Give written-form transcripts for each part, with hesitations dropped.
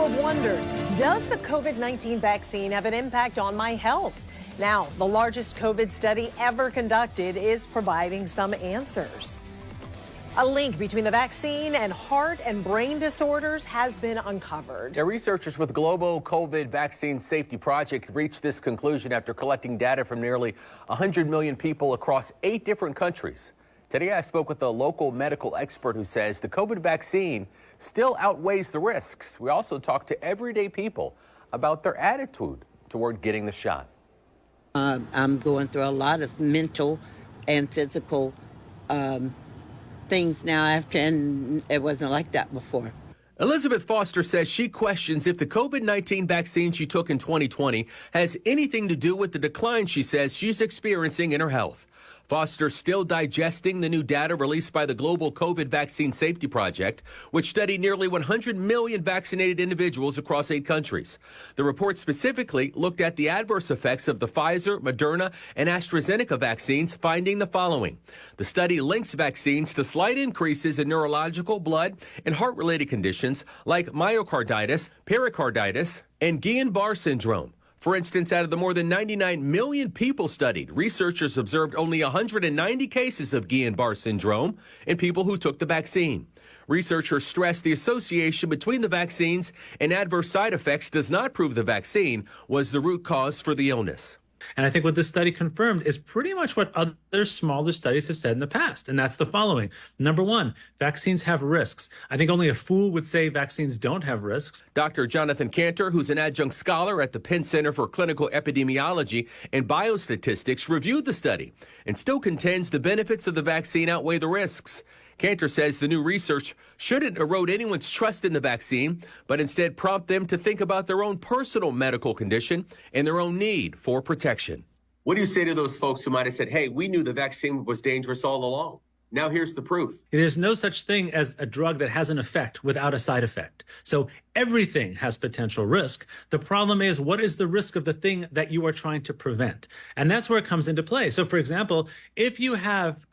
have wondered, does the COVID-19 vaccine have an impact on my health? Now, the largest COVID study ever conducted is providing some answers. A link between the vaccine and heart and brain disorders has been uncovered. Now, researchers with Global COVID Vaccine Safety Project reached this conclusion after collecting data from nearly 100 million people across 8 different countries. Today, I spoke with a local medical expert who says the COVID vaccine still outweighs the risks. We also talked to everyday people about their attitude toward getting the shot. I'm going through a lot of mental and physical things now and it wasn't like that before. Elizabeth Foster says she questions if the COVID-19 vaccine she took in 2020 has anything to do with the decline she says she's experiencing in her health. Foster's still digesting the new data released by the Global COVID Vaccine Safety Project, which studied nearly 100 million vaccinated individuals across 8 countries. The report specifically looked at the adverse effects of the Pfizer, Moderna, and AstraZeneca vaccines, finding the following. The study links vaccines to slight increases in neurological, blood, and heart-related conditions like myocarditis, pericarditis, and Guillain-Barré syndrome. For instance, out of the more than 99 million people studied, researchers observed only 190 cases of Guillain-Barré syndrome in people who took the vaccine. Researchers stressed the association between the vaccines and adverse side effects does not prove the vaccine was the root cause for the illness. And I think what this study confirmed is pretty much what other smaller studies have said in the past, and that's the following. Number one, vaccines have risks. I think only a fool would say vaccines don't have risks. Dr. Jonathan Cantor, who's an adjunct scholar at the Penn Center for Clinical Epidemiology and Biostatistics, reviewed the study and still contends the benefits of the vaccine outweigh the risks. Cantor says the new research shouldn't erode anyone's trust in the vaccine, but instead prompt them to think about their own personal medical condition and their own need for protection. What do you say to those folks who might have said, hey, we knew the vaccine was dangerous all along? Now here's the proof. There's no such thing as a drug that has an effect without a side effect. So everything has potential risk. The problem is, what is the risk of the thing that you are trying to prevent? And that's where it comes into play. So for example, if you have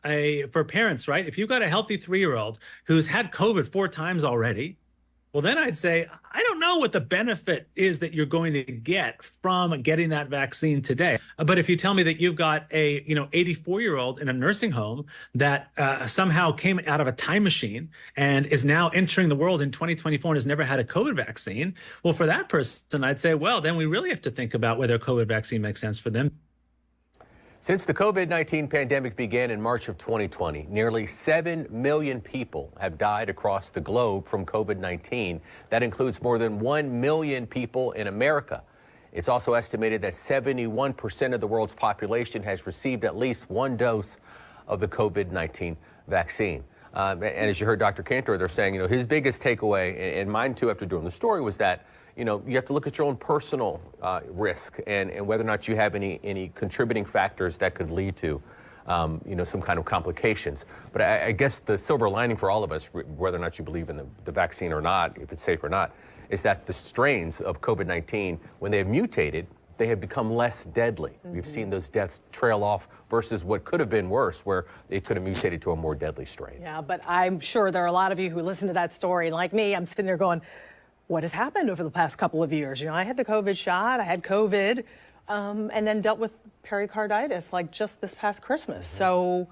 for parents, right, if you've got a healthy 3-year-old who's had COVID 4 times already, well, then I'd say, I don't know what the benefit is that you're going to get from getting that vaccine today. But if you tell me that you've got a 84-year-old in a nursing home that somehow came out of a time machine and is now entering the world in 2024 and has never had a COVID vaccine, well, for that person, I'd say, well, then we really have to think about whether a COVID vaccine makes sense for them. Since the COVID-19 pandemic began in March of 2020, nearly 7 million people have died across the globe from COVID-19. That includes more than 1 million people in America. It's also estimated that 71% of the world's population has received at least 1 dose of the COVID-19 vaccine. And as you heard Dr. Cantor, they're saying, his biggest takeaway, and mine too after doing the story, was that you have to look at your own personal risk and whether or not you have any contributing factors that could lead to, some kind of complications. But I guess the silver lining for all of us, whether or not you believe in the vaccine or not, if it's safe or not, is that the strains of COVID-19, when they have mutated, they have become less deadly. Mm-hmm. We've seen those deaths trail off versus what could have been worse, where they could have mutated to a more deadly strain. Yeah, but I'm sure there are a lot of you who listen to that story. Like me, I'm sitting there going, what has happened over the past couple of years? I had the COVID shot, I had COVID, and then dealt with pericarditis like just this past Christmas. Mm-hmm. So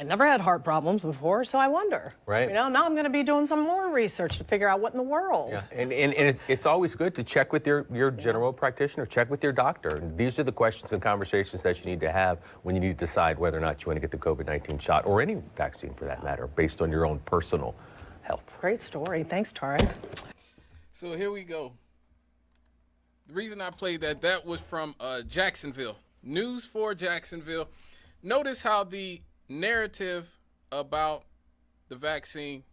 I never had heart problems before, so I wonder. Right. Now I'm going to be doing some more research to figure out what in the world. Yeah, and it's always good to check with your general practitioner, check with your doctor. And these are the questions and conversations that you need to have when you need to decide whether or not you want to get the COVID-19 shot or any vaccine for that matter, based on your own personal health. Great story. Thanks, Tarek. So here we go. The reason I played that was from Jacksonville. News for Jacksonville. Notice how the narrative about the vaccine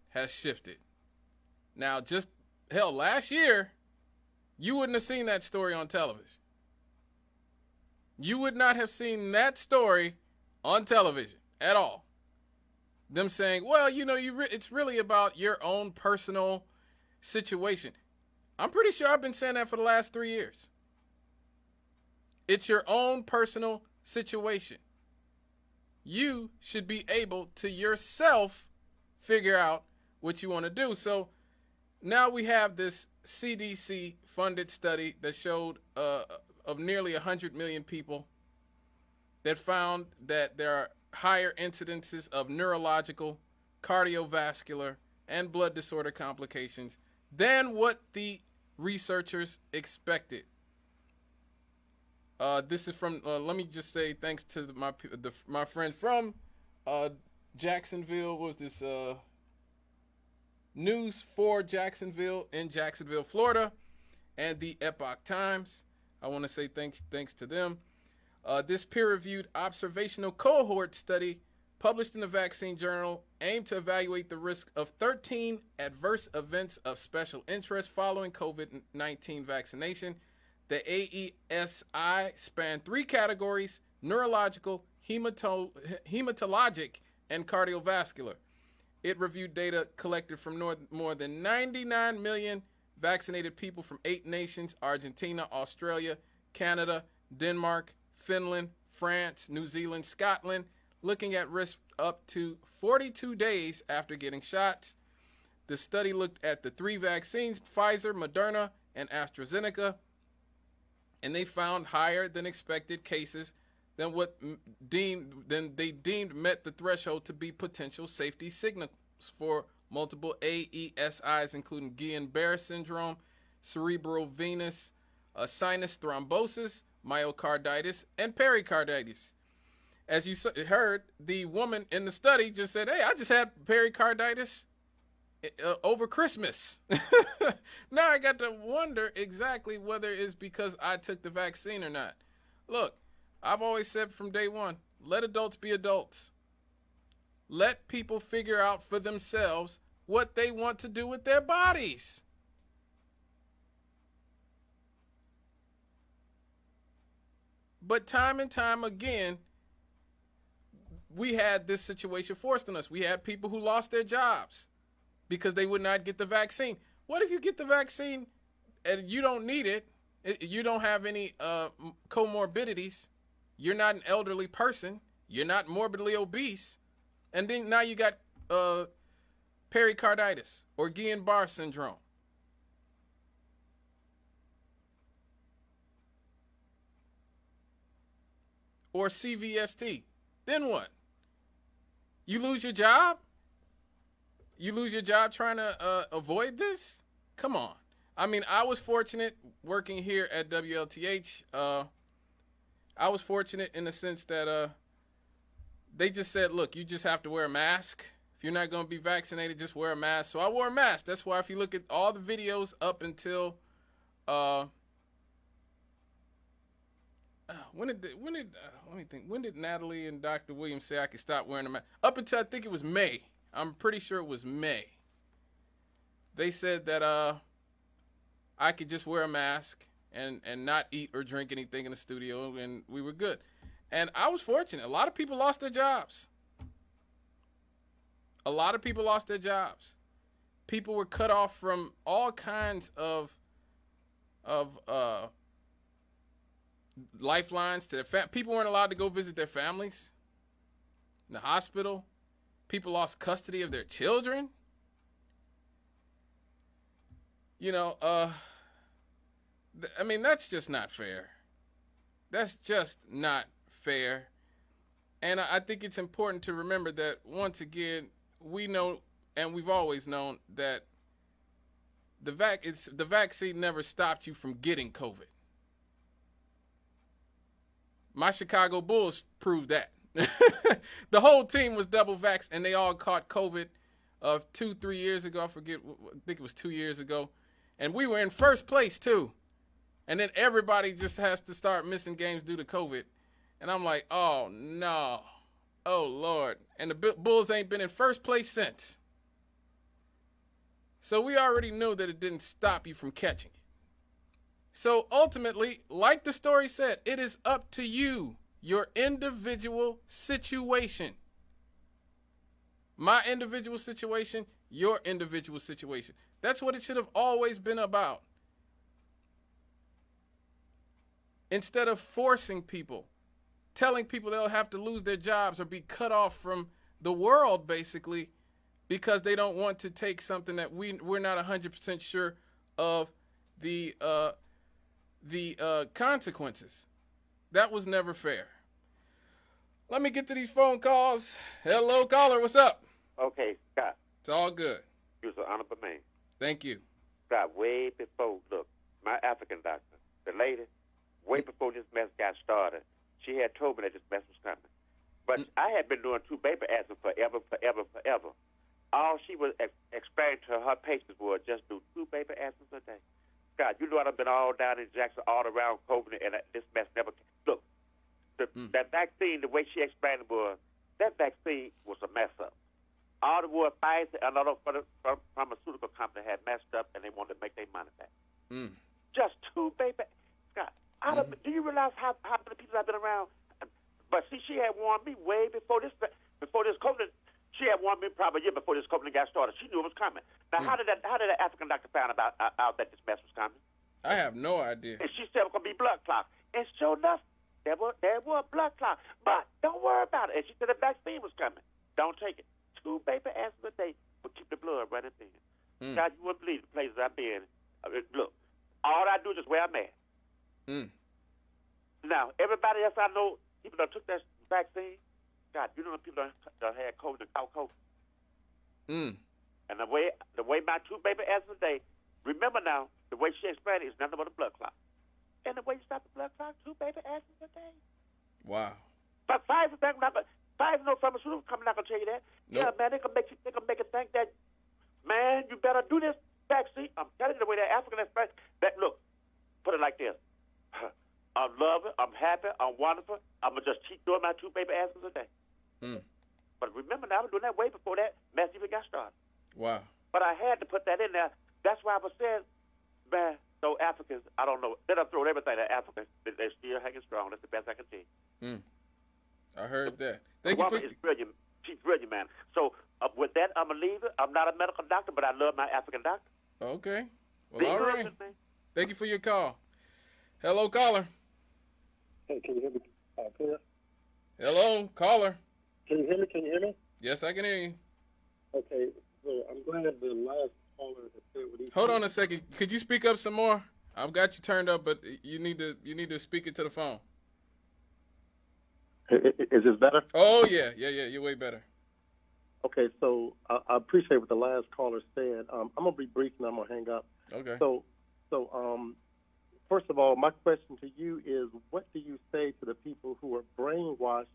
has shifted. Now, last year, you wouldn't have seen that story on television. You would not have seen that story on television at all. Them saying, well, it's really about your own personal situation. I'm pretty sure I've been saying that for the last 3 years. It's your own personal situation. You should be able to yourself figure out what you want to do. So now we have this CDC-funded study that showed of nearly 100 million people that found that there are higher incidences of neurological, cardiovascular, and blood disorder complications than what the researchers expected. This is from, let me just say thanks to my friend from Jacksonville. What was this? News for Jacksonville in Jacksonville, Florida, and the Epoch Times. I want to say thanks to them. This peer-reviewed observational cohort study published in the Vaccine Journal aimed to evaluate the risk of 13 adverse events of special interest following COVID-19 vaccination. The AESI spanned 3 categories: neurological, hematologic, and cardiovascular. It reviewed data collected from more than 99 million vaccinated people from 8 nations: Argentina, Australia, Canada, Denmark, Finland, France, New Zealand, Scotland, looking at risk up to 42 days after getting shots. The study looked at the 3 vaccines, Pfizer, Moderna, and AstraZeneca, and they found higher than expected cases than they deemed met the threshold to be potential safety signals for multiple AESIs, including Guillain-Barré syndrome, cerebral venous sinus thrombosis, myocarditis, and pericarditis. As you heard, the woman in the study just said, "Hey, I just had pericarditis over Christmas." Now I got to wonder exactly whether it's because I took the vaccine or not. Look, I've always said from day one, let adults be adults. Let people figure out for themselves what they want to do with their bodies. But time and time again, we had this situation forced on us. We had people who lost their jobs because they would not get the vaccine. What if you get the vaccine and you don't need it? You don't have any comorbidities. You're not an elderly person. You're not morbidly obese. And then now you got pericarditis or Guillain-Barré syndrome. Or CVST. Then what? You lose your job? You lose your job trying to avoid this? Come on. I mean, I was fortunate working here at WLTH. I was fortunate in the sense that they just said, look, you just have to wear a mask. If you're not going to be vaccinated, just wear a mask. So I wore a mask. That's why if you look at all the videos up until when did Natalie and Dr. Williams say I could stop wearing a mask? Up until I think it was May. I'm pretty sure it was May. They said that I could just wear a mask and not eat or drink anything in the studio, and we were good. And I was fortunate. A lot of people lost their jobs. A lot of people lost their jobs. People were cut off from all kinds of lifelines to their people weren't allowed to go visit their families in the hospital. People lost custody of their children. You know, I mean, that's just not fair. That's just not fair. And I think it's important to remember that, once again, we know, and we've always known, that the vaccine never stopped you from getting COVID. My Chicago Bulls proved that. The whole team was double vaxxed, and they all caught COVID 2-3 years ago. I think it was 2 years ago. And we were in first place, too. And then everybody just has to start missing games due to COVID. And I'm like, oh, no. Oh, Lord. And the Bulls ain't been in first place since. So we already knew that it didn't stop you from catching it. So ultimately, like the story said, it is up to you, your individual situation. My individual situation, your individual situation. That's what it should have always been about. Instead of forcing people, telling people they'll have to lose their jobs or be cut off from the world, basically, because they don't want to take something that we're not 100% sure of the consequences. That was never fair. Let me get to these phone calls. Hello, caller. What's up? Okay, Scott, It's all good. you was an honorable man. Thank you. Scott, way before, look, my African doctor, the lady, way before this mess got started, she had told me that this mess was coming. But I had been doing 2 vapor asthma forever. All she was explaining to her patients was just do 2 vapor asthmas a day. Scott, you know I've been all down in Jackson, all around COVID, and this mess never came. Look, that vaccine, the way she explained it was, that vaccine was a mess up. All the world, Pfizer and other pharmaceutical company had messed up, and they wanted to make their money back. Just 2 vapor. Scott, do you realize how many people I've been around? But see, she had warned me way before this COVID. She had warned me probably a year before this COVID got started. She knew it was coming. Now, how did that African doctor find out that this mess was coming? I have no idea. And she said it was going to be blood clot. And sure enough, there were blood clot. But don't worry about it. And she said the vaccine was coming. Don't take it. 2 vapor asthma a day will keep the blood running thin. God, you wouldn't believe the places I've been. Look, all I do is just wear a mask. Now, everybody else I know, people that took that vaccine, God, you know the people that had COVID and caught COVID. And the way my 2 vapor asthma a day, remember now, the way she explained it is nothing but a blood clot. And the way you stop the blood clot, 2 vapor asthma a day. Wow. But Pfizer, no pharmaceutical company not gonna tell you that. Nope. Yeah, man, they gonna make you think that, man, you better do this vaccine. I'm telling you the way that African express that look, put it like this. I'm loving, I'm happy, I'm wonderful. I'm gonna just keep doing my 2 vapor asthmas a day. But remember now, I was doing that way before that mess even got started. Wow. But I had to put that in there. That's why I was saying, man, so Africans, I don't know. They done thrown everything at Africans. They're still hanging strong. That's the best I can see. I heard that. The Thank you woman for. is brilliant. She's brilliant, man. So with that, I'm going to leave it. I'm not a medical doctor, but I love my African doctor. Okay. Well, Be all good, right. man. Thank you for your call. Hello, caller. Hey, can you hear me? Clear? Hello, caller. Can you hear me? Can you hear me? Yes, I can hear you. Okay, so I'm glad the last caller has said what he Hold said. on a second. Could you speak up some more? I've got you turned up, but you need to speak it to the phone. Is this better? Oh yeah. You're way better. Okay, so I appreciate what the last caller said. I'm gonna be brief and I'm gonna hang up. Okay. So first of all, my question to you is, what do you say to the people who are brainwashed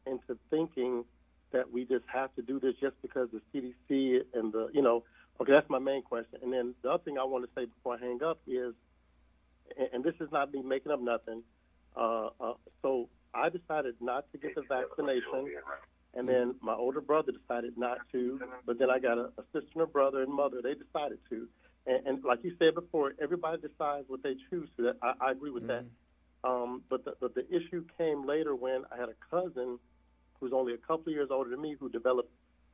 into thinking that we just have to do this just because the CDC and okay, that's my main question. And then the other thing I want to say before I hang up is, and this is not me making up nothing, so I decided not to get the vaccination, and then my older brother decided not to, but then I got a sister and a brother and mother, they decided to. And like you said before, everybody decides what they choose to. I agree with that. But the issue came later when I had a cousin who's only a couple of years older than me who developed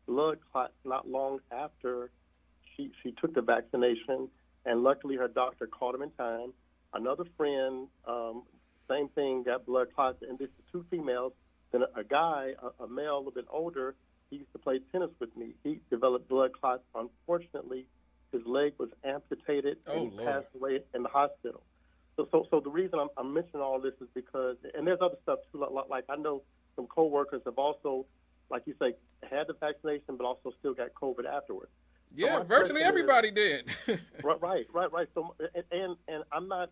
blood clots not long after she took the vaccination, and luckily her doctor caught him in time. Another friend, same thing, got blood clots, and this is 2 females. Then a guy, a male, a little bit older, he used to play tennis with me. He developed blood clots. Unfortunately, his leg was amputated, and he passed away in the hospital. So the reason I'm mentioning all this is because, and there's other stuff too, like I know some coworkers have also, like you say, had the vaccination, but also still got COVID afterwards. Yeah, So virtually everybody did. Right. So, and I'm not.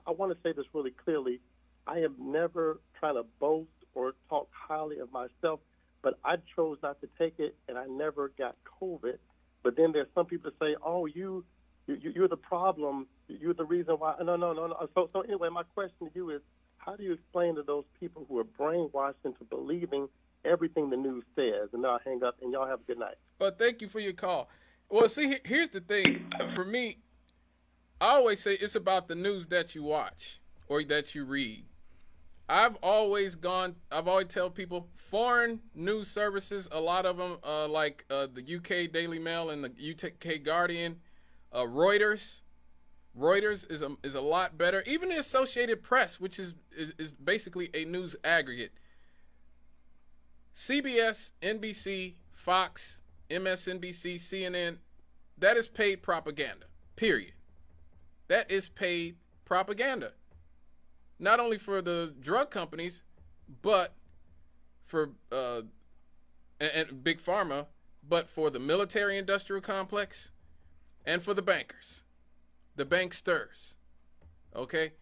I want to say this really clearly. I am never trying to boast or talk highly of myself, but I chose not to take it, and I never got COVID. But then there's some people that say, "Oh, you're the problem. You're the reason why." No. So anyway, my question to you is, how do you explain to those people who are brainwashed into believing everything the news says? And then I'll hang up, and y'all have a good night. Well, thank you for your call. Well, see, here's the thing. For me, I always say it's about the news that you watch or that you read. I've always tell people foreign news services, a lot of them like the UK Daily Mail and the UK Guardian, Reuters. Reuters is a lot better. Even the Associated Press, which is basically a news aggregate. CBS, NBC, Fox, MSNBC, CNN, that is paid propaganda, period. That is paid propaganda. Not only for the drug companies, but for and big pharma, but for the military industrial complex and for the bankers, the banksters. Okay?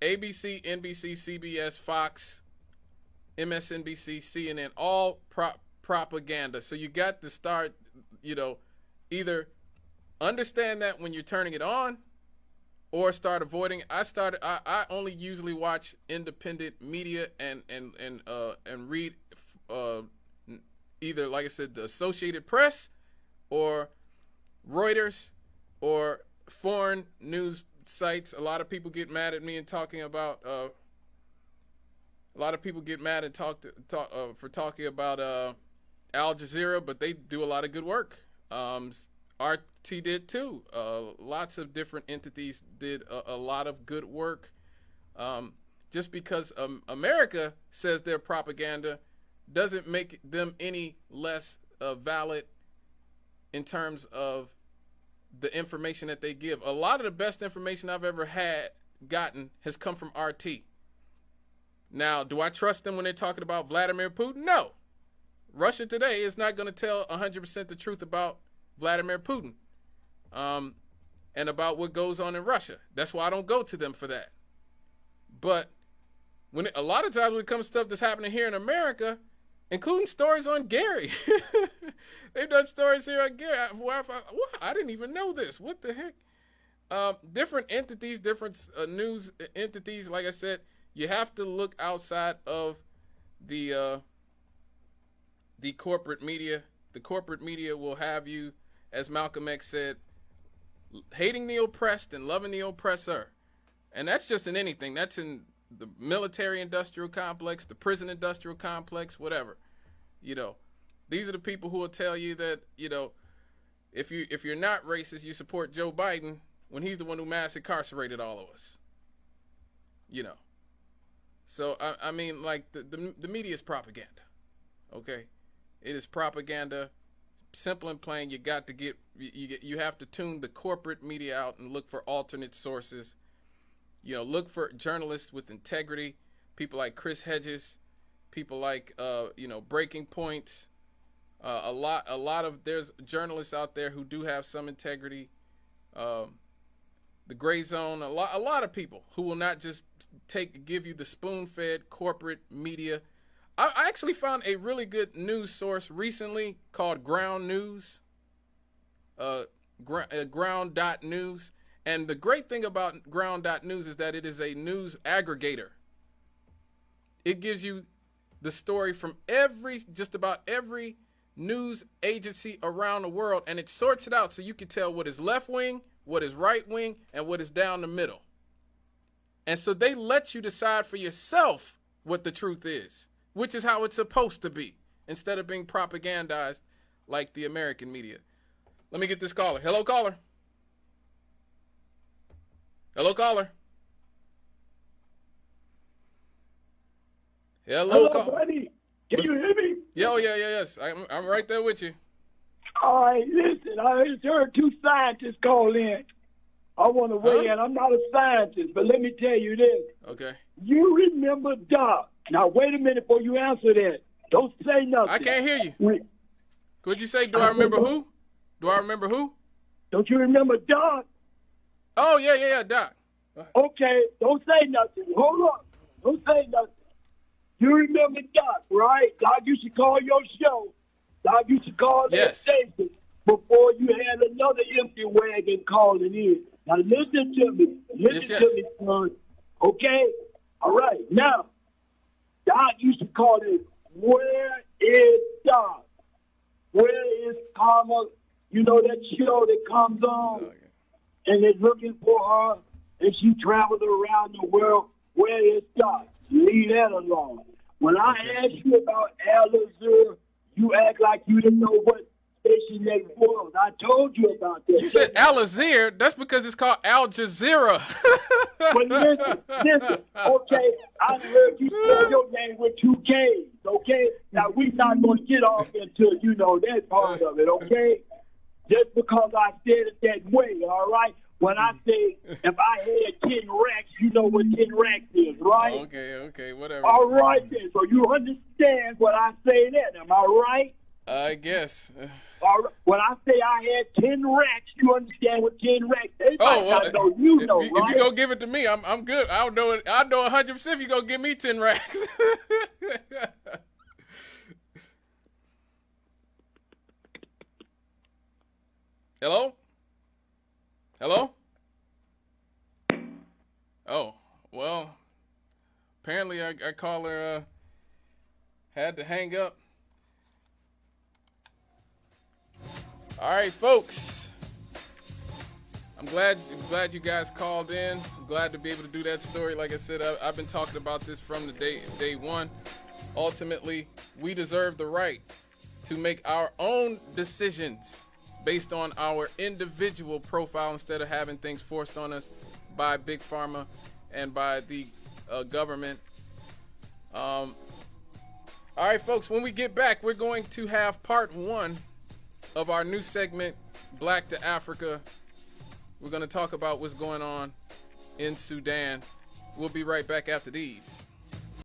ABC, NBC, CBS, Fox, MSNBC, CNN, all propaganda. So you got to start, either understand that when you're turning it on or start avoiding. I only usually watch independent media and read either, like I said, the Associated Press or Reuters or foreign news sites. A lot of people get mad at me and talking about for talking about Al Jazeera, but they do a lot of good work. RT did too. Lots of different entities did a lot of good work. Just because America says they're propaganda doesn't make them any less valid in terms of the information that they give. A lot of the best information I've ever gotten has come from RT. Now, do I trust them when they're talking about Vladimir Putin? No. Russia Today is not going to tell 100% the truth about Vladimir Putin and about what goes on in Russia. That's why I don't go to them for that. But a lot of times when it comes to stuff that's happening here in America, including stories on Gary, they've done stories here on Gary. I didn't even know this. What the heck? Different entities, different news entities. Like I said, you have to look outside of the corporate media. The corporate media will have you, as Malcolm X said, hating the oppressed and loving the oppressor. And that's just in anything. That's in the military industrial complex, the prison industrial complex, whatever. These are the people who will tell you that, if you're not racist, you support Joe Biden when he's the one who mass incarcerated all of us. So I mean, like the media is propaganda. Okay? It is propaganda. Simple and plain. You have to tune the corporate media out and look for alternate sources. Look for journalists with integrity, people like Chris Hedges, people like Breaking Points. There's journalists out there who do have some integrity. The Gray Zone, a lot of people who will not just give you the spoon-fed corporate media. I actually found a really good news source recently called Ground News, ground.news. And the great thing about ground.news is that it is a news aggregator. It gives you the story from just about every news agency around the world, and it sorts it out so you can tell what is left wing, what is right wing, and what is down the middle. And so they let you decide for yourself what the truth is, which is how it's supposed to be, instead of being propagandized like the American media. Let me get this caller. Hello, caller. Hello, caller. Hello, caller. Buddy. Can you hear me? Yes. I'm right there with you. All right, listen, I just heard two scientists call in. I want to weigh in. I'm not a scientist, but let me tell you this. Okay. You remember Doc. Now, wait a minute before you answer that. Don't say nothing. I can't hear you. Could you say, do I remember who? Do I remember who? Don't you remember Doc? Oh, yeah, Doc. Okay, don't say nothing. Hold on. Don't say nothing. You remember Doc, right? Doc used to call your show. Doc used to call that station before you had another empty wagon calling in. Now, listen to me. Listen to me, son. Okay? All right. Now, Doc used to call it, where is Doc? Where is Karma? You know that show that comes on and they're looking for her and she travels around the world. Where is Doc? Leave that alone. When I asked you about Al Jazeera, you act like you didn't know what station that it was. I told you about that. You said Al Jazeera. That's because it's called Al Jazeera. But listen, okay, I heard you spell your name with 2 K's, okay? Now, we're not going to get off into, that part of it, okay? Just because I said it that way, all right? When I say, if I had 10 racks, you know what 10 racks is, right? Okay, whatever. All right, then. So you understand what I say then, am I right? I guess. All right. When I say I had 10 racks, you understand what 10 racks is? If right? you gonna give it to me, I'm good. I'll know it. I know 100% if you gonna give me 10 racks. Hello? Oh, well, apparently our caller had to hang up. All right, folks. I'm glad you guys called in. I'm glad to be able to do that story. Like I said, I've been talking about this from the day one. Ultimately, we deserve the right to make our own decisions based on our individual profile instead of having things forced on us by Big Pharma and by the government. All right, folks, when we get back, we're going to have part 1 of our new segment, Black to Africa. We're going to talk about what's going on in Sudan. We'll be right back after these.